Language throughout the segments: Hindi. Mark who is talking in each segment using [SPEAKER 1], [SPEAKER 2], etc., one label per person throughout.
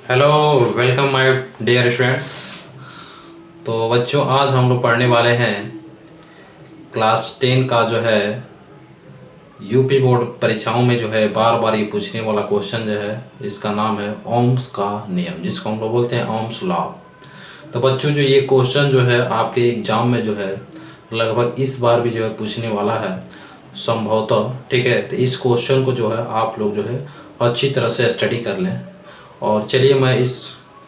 [SPEAKER 1] Hello, welcome my dear students. तो बच्चों, आज हम लोग पढ़ने वाले हैं क्लास 10 का जो है यूपी बोर्ड परीक्षाओं में जो है बार बार ये पूछने वाला क्वेश्चन जो है, इसका नाम है ओम्स का नियम, जिसको हम लोग बोलते हैं ओम्स लॉ। तो बच्चों, जो ये क्वेश्चन जो है आपके एग्जाम में जो है लगभग इस बार भी जो है पूछने वाला है संभवतः। ठीक है, तो इस क्वेश्चन को जो है आप लोग जो है अच्छी तरह से स्टडी कर लें। और चलिए, मैं इस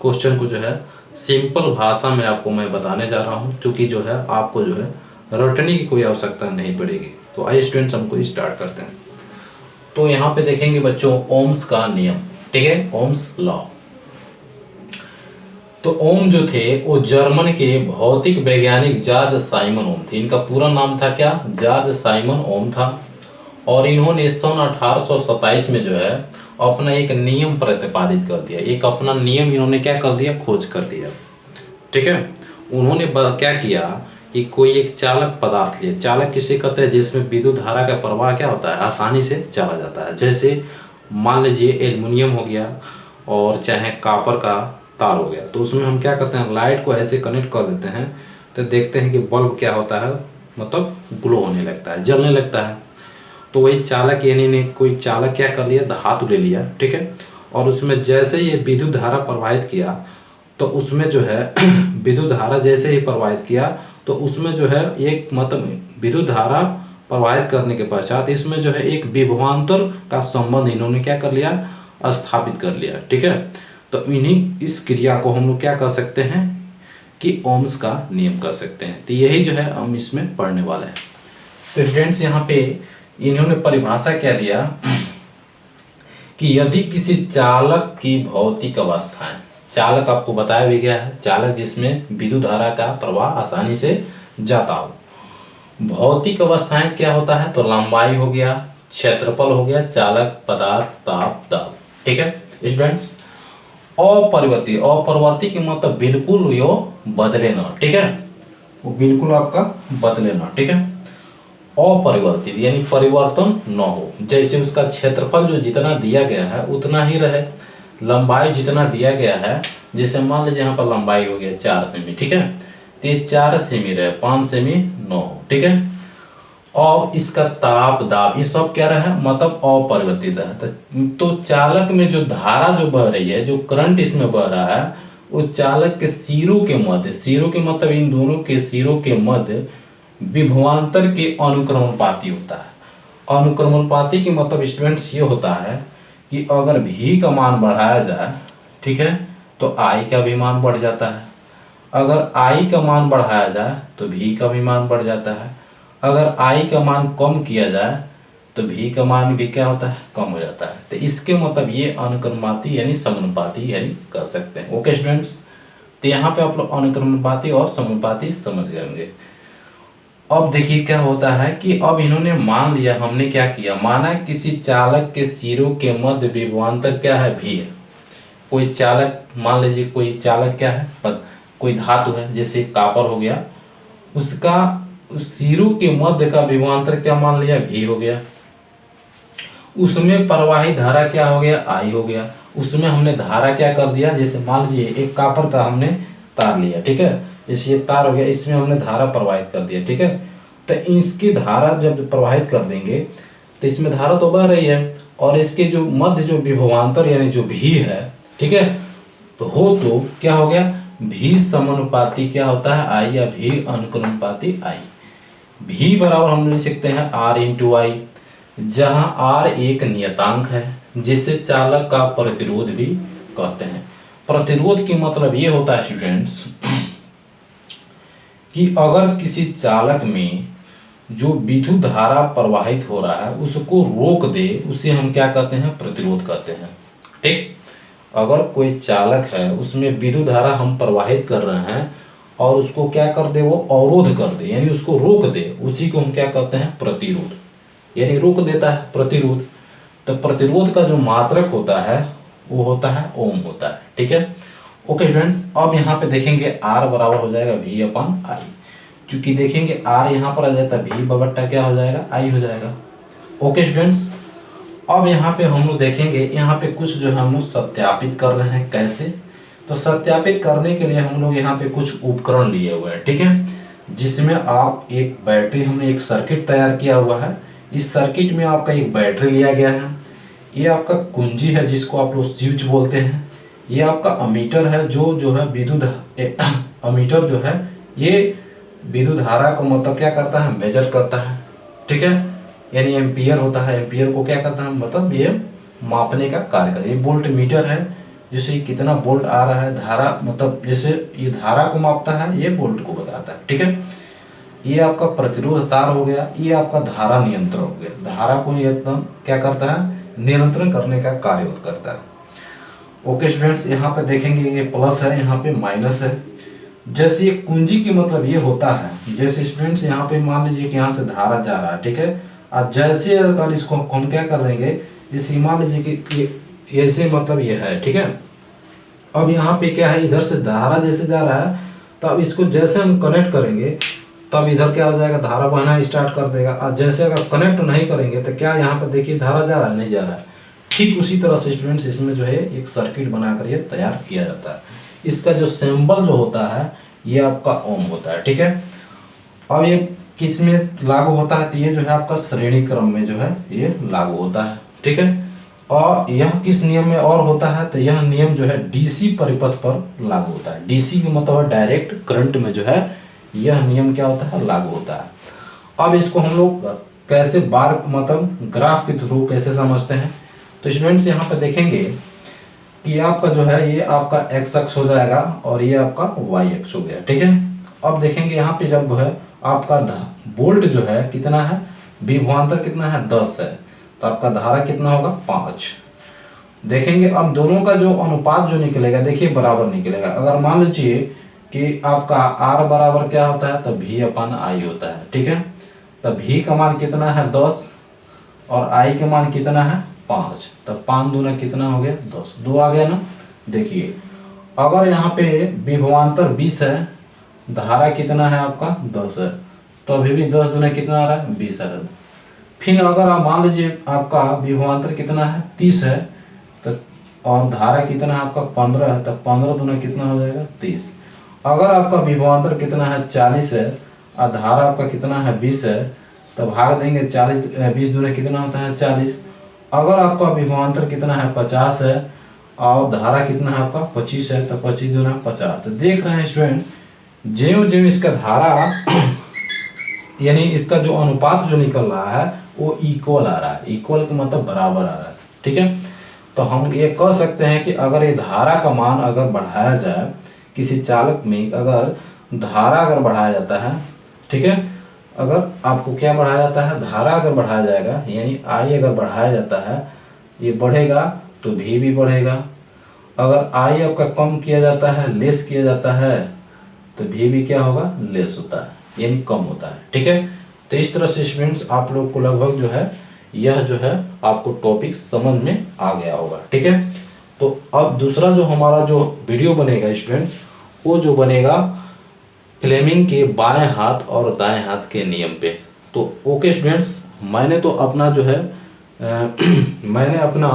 [SPEAKER 1] क्वेश्चन को जो है सिंपल भाषा में आपको मैं बताने जा रहा हूँ, क्योंकि जो है आपको जो है रटने की कोई आवश्यकता नहीं पड़ेगी। तो आइए स्टूडेंट्स, हमको स्टार्ट करते हैं। तो यहाँ पे देखेंगे बच्चों ओम्स का नियम, ठीक है, ओम्स लॉ। तो ओम जो थे वो जर्मन के भौतिक वैज्ञानिक जार्ज साइमन ओम थे। इनका पूरा नाम था क्या? जार्ज साइमन ओम था। और इन्होंने सन 1827 में जो है अपना एक नियम प्रतिपादित कर दिया। एक अपना नियम इन्होंने क्या कर दिया? खोज कर दिया। ठीक है, उन्होंने क्या किया कि कोई एक चालक पदार्थ लिया। चालक किसे कहते हैं? जिसमें विद्युत धारा का प्रवाह क्या होता है? आसानी से चला जाता है। जैसे मान लीजिए एल्युमिनियम हो गया और चाहे कॉपर का तार हो गया। तो उसमें हम क्या करते हैं? लाइट को ऐसे कनेक्ट कर देते हैं तो देखते हैं कि बल्ब क्या होता है, मतलब ग्लो होने लगता है, जलने लगता है। तो वही चालक यानी ने कोई चालक क्या कर लिया? धातु ले लिया, ठीक है, और उसमें जैसे ही विद्युत धारा प्रवाहित किया तो उसमें जो है विद्युत धारा जैसे ही प्रवाहित किया तो उसमें जो है एक मतलब विद्युत धारा प्रवाहित करने के पश्चात इसमें जो है एक विभवांतर का संबंध इन्होंने क्या कर लिया? स्थापित कर लिया। ठीक है, तो इन्हीं इस क्रिया को हम लोग क्या कर सकते हैं कि ओम्स का नियम कर सकते हैं। तो यही जो है हम इसमें पढ़ने वाले हैं। तो स्टूडेंट्स, यहाँ पे इन्होंने परिभाषा क्या दिया कि यदि किसी चालक की भौतिक अवस्थाएं, चालक आपको बताया भी गया है, चालक जिसमें विद्युत धारा का प्रवाह आसानी से जाता हो। भौतिक अवस्थाएं क्या होता है? तो लंबाई हो गया, क्षेत्रफल हो गया, चालक, पदार्थ, ताप, दाब। ठीक है स्टूडेंट्स। अपरिवर्ती, अपरिवर्ती की मतलब बिल्कुल यो बदले ना। ठीक है, वो बिल्कुल आपका बदले ना। ठीक है, अपरिवर्तित यानी परिवर्तन न हो। जैसे उसका क्षेत्रफल जो जितना दिया गया है उतना ही रहे, लंबाई जितना दिया गया है, जैसे मान लीजिए यहाँ पर लंबाई हो गया 4 सेमी, ठीक है, तो ये 4 सेमी रहे, 5 सेमी न हो। ठीक है, और इसका ताप, दाब, ये सब क्या रहा है? मतलब अपरिवर्तित है। तो चालक में जो धारा जो बह रही है, जो करंट इसमें बह रहा है, वो चालक के सिरों के मध्य, सिरों के मतलब इन दोनों के सिरों के मध्य विभवांतर के अनुक्रमणपाती होता है। अनुक्रमणपाती की मतलब स्टूडेंट्स ये होता है कि अगर भी का मान बढ़ाया जाए, ठीक है, तो आई का भी मान बढ़ जाता है। अगर आई का मान बढ़ाया जाए तो भी का भी मान बढ़ जाता है। अगर आई का मान कम किया जाए तो भी का मान भी क्या होता है? कम हो जाता है। तो इसके मतलब ये अनुक्रमणपाती यानी समानुपाती यानी कर सकते हैं। ओके स्टूडेंट्स, तो यहाँ पे आप लोग अनुक्रमणपाती और समानुपाती समझ जाएंगे। अब देखिए क्या होता है कि अब इन्होंने मान लिया, हमने क्या किया? माना किसी चालक के सिरों के मध्य विभवांतर क्या है? भी है। कोई चालक, मान लीजिए कोई चालक क्या है? कोई धातु है, जैसे कॉपर हो गया, उसका सिरों के मध्य का विभवांतर क्या मान लिया? भी हो गया। उसमें प्रवाहित धारा क्या हो गया? आई हो गया। उसमें हमने धारा क्या कर दिया? जैसे मान लीजिए एक कॉपर का हमने तार लिया, ठीक है, जैसे ये तार हो गया, इसमें हमने धारा प्रवाहित कर दिया। ठीक है, तो इसकी धारा जब प्रवाहित कर देंगे तो इसमें धारा तो बह रही है, और इसके जो मध्य जो विभवांतर यानी जो भी है, ठीक है, तो क्या हो गया? भी समानुपाती क्या होता है? आई, या भी अनुक्रमपाती आई। भी बराबर हम लिख सकते हैं आर इंटू आई, जहां आर एक नियतांक है जिसे चालक का प्रतिरोध भी कहते हैं। प्रतिरोध की मतलब ये होता है स्टूडेंट्स कि अगर किसी चालक में जो विद्युत धारा प्रवाहित हो रहा है उसको रोक दे, उसे हम क्या कहते हैं? प्रतिरोध कहते हैं। ठीक, अगर कोई चालक है उसमें विद्युत धारा हम प्रवाहित कर रहे हैं और उसको क्या कर दे? वो अवरोध कर दे, यानी उसको रोक दे, उसी को हम क्या कहते हैं? प्रतिरोध, यानी रोक देता है, प्रतिरोध। तो प्रतिरोध का जो मात्रक होता है वो होता है ओम होता है। ठीक है, ओके स्टूडेंट्स। अब यहाँ पे देखेंगे आर बराबर हो जाएगा भी अपन आई, क्योंकि देखेंगे आर यहाँ पर आ जाता है, भी बट्टा क्या हो जाएगा? आई हो जाएगा। ओके स्टूडेंट्स, अब यहाँ पे हम लोग देखेंगे, यहाँ पे कुछ जो है हम लोग सत्यापित कर रहे हैं। कैसे? तो सत्यापित करने के लिए हम लोग यहाँ पे कुछ उपकरण लिए हुए हैं, ठीक है, जिसमें आप एक बैटरी, हमने एक सर्किट तैयार किया हुआ है। इस सर्किट में आपका एक बैटरी लिया गया है, ये आपका कुंजी है जिसको आप लोग स्विच बोलते हैं, ये आपका अमीटर है जो है विद्युत अमीटर जो है ये विद्युत धारा को मतलब क्या करता है, मेजर करता है, ठीक है, यानी एम्पियर होता है, एम्पियर को क्या करता है मतलब ये मापने का कार्य करता है। ये वोल्ट मीटर है, जैसे कितना वोल्ट आ रहा है, धारा मतलब जैसे ये धारा को मापता है, ये वोल्ट को बताता है, ठीक है। ये आपका प्रतिरोध तार हो गया, ये आपका धारा नियंत्रण हो गया, धारा को नियंत्रण क्या करता है, नियंत्रण करने का कार्य करता है। ओके स्टूडेंट्स, यहाँ पे देखेंगे ये प्लस है, यहाँ पे माइनस है। जैसे ये कुंजी की मतलब ये होता है, जैसे स्टूडेंट्स यहाँ पे मान लीजिए कि यहाँ से धारा जा रहा है, ठीक है, और जैसे अगर इसको हम क्या कर देंगे, इसे मान लीजिए कि ऐसे मतलब ये है, ठीक है। अब यहाँ पे क्या है, इधर से धारा जैसे जा रहा है, तो अब इसको जैसे हम कनेक्ट करेंगे तब इधर क्या हो जाएगा, धारा बहना स्टार्ट कर देगा। और जैसे अगर कनेक्ट नहीं करेंगे तो क्या यहाँ पर देखिए धारा जा रहा है, नहीं जा रहा है। ठीक उसी तरह से स्टूडेंट्स इसमें जो है एक सर्किट बनाकर ये तैयार किया जाता है। इसका जो सिंबल जो होता है ये आपका ओम होता है, ठीक है। अब ये किस में लागू होता है, तो ये जो है आपका श्रेणी क्रम में जो है ये लागू होता है, ठीक है। और यह किस नियम में और होता है, तो यह नियम जो है डीसी परिपथ पर लागू होता है। डीसी का मतलब डायरेक्ट करंट में जो है यह नियम क्या होता है, लागू होता है। अब इसको हम लोग कैसे बार मतलब ग्राफ के थ्रू कैसे समझते हैं, तो स्टूडेंट्स यहाँ पे देखेंगे कि आपका जो है ये आपका एक्स अक्ष हो जाएगा और ये आपका वाई अक्ष हो गया, ठीक है। अब देखेंगे यहाँ पे जब है आपका वोल्ट जो है कितना है, विभवांतर कितना है 10 है, तो आपका धारा कितना होगा 5। देखेंगे अब दोनों का जो अनुपात जो निकलेगा देखिए बराबर निकलेगा। अगर मान लीजिए कि आपका R बराबर क्या होता है, तो V/I होता है, ठीक है। तो V का मान कितना है 10 और I का मान कितना है 5, तो 5 दूना कितना हो गया 10, 2 आ गया ना। देखिए अगर यहाँ पे विभवांतर 20 है, धारा कितना है आपका 10 है, तो अभी भी 10 दूना कितना आ रहा है 20 आ रहा है। फिर अगर आप मान लीजिए आपका विभवांतर कितना है 30 है, तो और धारा कितना है आपका 15 है, तो 15 दूना कितना हो जाएगा 30। अगर आपका विभवांतर कितना है 40 है और धारा आपका कितना है 20 है, तो भाग देंगे 40, 20 दूना कितना होता है 40। अगर आपका विभवांतर कितना है 50 है और धारा कितना है आपका 25 है, तो 25 दूना 50। तो देख रहे हैं स्टूडेंट्स, ज्यों ज्यों इसका धारा यानी इसका जो अनुपात जो निकल रहा है वो इक्वल आ रहा है, इक्वल का मतलब बराबर आ रहा है, ठीक है। तो हम ये कह सकते हैं कि अगर ये धारा का मान अगर बढ़ाया जाए, किसी चालक में अगर धारा अगर बढ़ाया जाता है, ठीक है, अगर आपको क्या बढ़ाया जाता है, धारा अगर बढ़ाया जाएगा यानी I अगर बढ़ाया जाता है, ये बढ़ेगा तो V भी बढ़ेगा। अगर I आपका कम किया जाता है, लेस किया जाता है, तो V भी क्या होगा, लेस होता है यानी कम होता है, ठीक है। तो इस तरह से स्टूडेंट्स आप लोग को लगभग जो है यह जो है आपको टॉपिक समझ में आ गया होगा, ठीक है। तो अब दूसरा जो हमारा जो वीडियो बनेगा स्टूडेंट्स, वो जो बनेगा फ्लेमिंग के बाएं हाथ और दाएं हाथ के नियम पे। तो ओके स्टूडेंट्स, मैंने तो अपना जो है मैंने अपना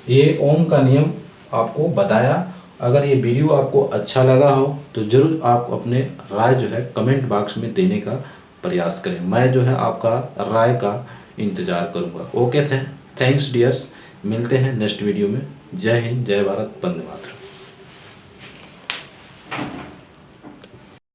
[SPEAKER 1] ये ओम का नियम आपको बताया। अगर ये वीडियो आपको अच्छा लगा हो तो ज़रूर आप अपने राय जो है कमेंट बॉक्स में देने का प्रयास करें। मैं जो है आपका राय का इंतज़ार करूँगा। ओके, थैंक्स डियर्स, मिलते हैं नेक्स्ट वीडियो में। जय हिंद, जय भारत, वंदे मातरम।